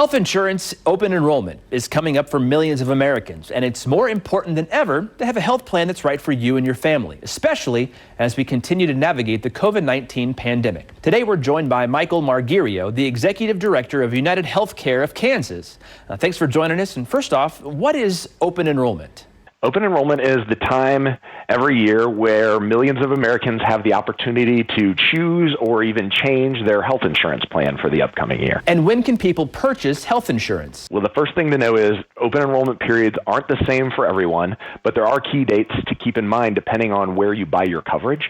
Health insurance open enrollment is coming up for millions of Americans, and it's more important than ever to have a health plan that's right for you and your family, especially as we continue to navigate the COVID-19 pandemic. Today, we're joined by Michael Marguerio, the Executive Director of United Healthcare of Kansas. Thanks for joining us. And first off, what is open enrollment? Open enrollment is the time every year where millions of Americans have the opportunity to choose or even change their health insurance plan for the upcoming year. And when can people purchase health insurance? Well, the first thing to know is open enrollment periods aren't the same for everyone, but there are key dates to keep in mind depending on where you buy your coverage.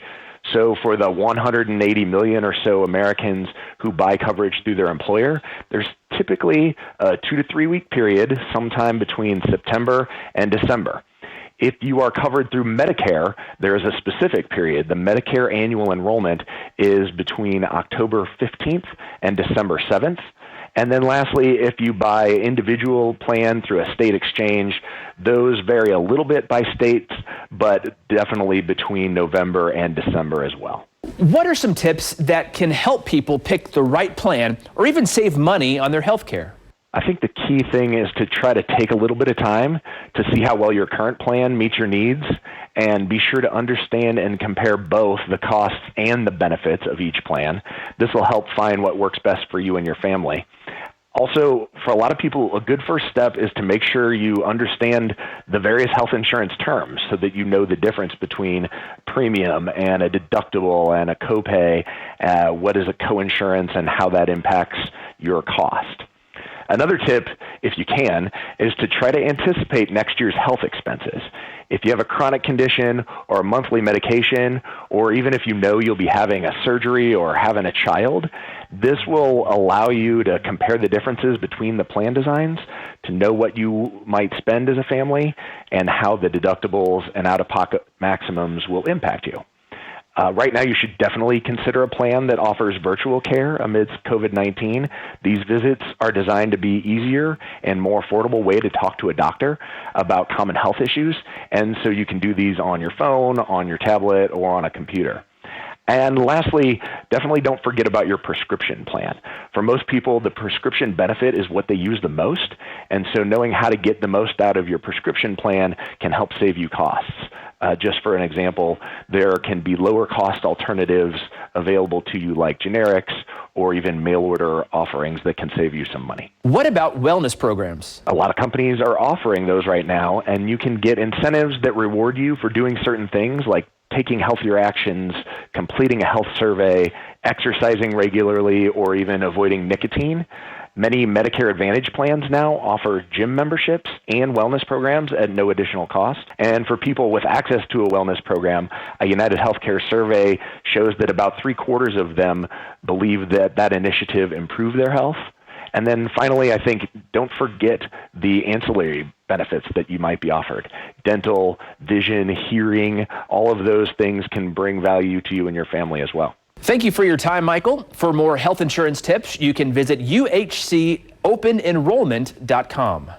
So for the 180 million or so Americans who buy coverage through their employer, there's typically a 2 to 3 week period sometime between September and December. If you are covered through Medicare, there is a specific period. The Medicare annual enrollment is between October 15th and December 7th. And then lastly, if you buy individual plan through a state exchange, those vary a little bit by states, but definitely between November and December as well. What are some tips that can help people pick the right plan or even save money on their health care? I think the key thing is to try to take a little bit of time to see how well your current plan meets your needs, and be sure to understand and compare both the costs and the benefits of each plan. This will help find what works best for you and your family. Also, for a lot of people, a good first step is to make sure you understand the various health insurance terms so that you know the difference between premium and a deductible and a copay, what is a coinsurance and how that impacts your cost. Another tip, if you can, is to try to anticipate next year's health expenses. If you have a chronic condition or a monthly medication, or even if you know you'll be having a surgery or having a child, this will allow you to compare the differences between the plan designs to know what you might spend as a family and how the deductibles and out-of-pocket maximums will impact you. Right now, you should definitely consider a plan that offers virtual care amidst COVID-19. These visits are designed to be easier and more affordable way to talk to a doctor about common health issues, and so you can do these on your phone, on your tablet, or on a computer. And lastly, definitely don't forget about your prescription plan. For most people, the prescription benefit is what they use the most, and so knowing how to get the most out of your prescription plan can help save you costs. Just for an example, there can be lower cost alternatives available to you like generics or even mail order offerings that can save you some money. What about wellness programs? A lot of companies are offering those right now, and you can get incentives that reward you for doing certain things like taking healthier actions, completing a health survey, exercising regularly, or even avoiding nicotine. Many Medicare Advantage plans now offer gym memberships and wellness programs at no additional cost. And for people with access to a wellness program, a United Healthcare survey shows that about 3/4 of them believe that that initiative improved their health. And then finally, I think don't forget the ancillary benefits that you might be offered. Dental, vision, hearing, all of those things can bring value to you and your family as well. Thank you for your time, Michael. For more health insurance tips, you can visit uhcopenenrollment.com.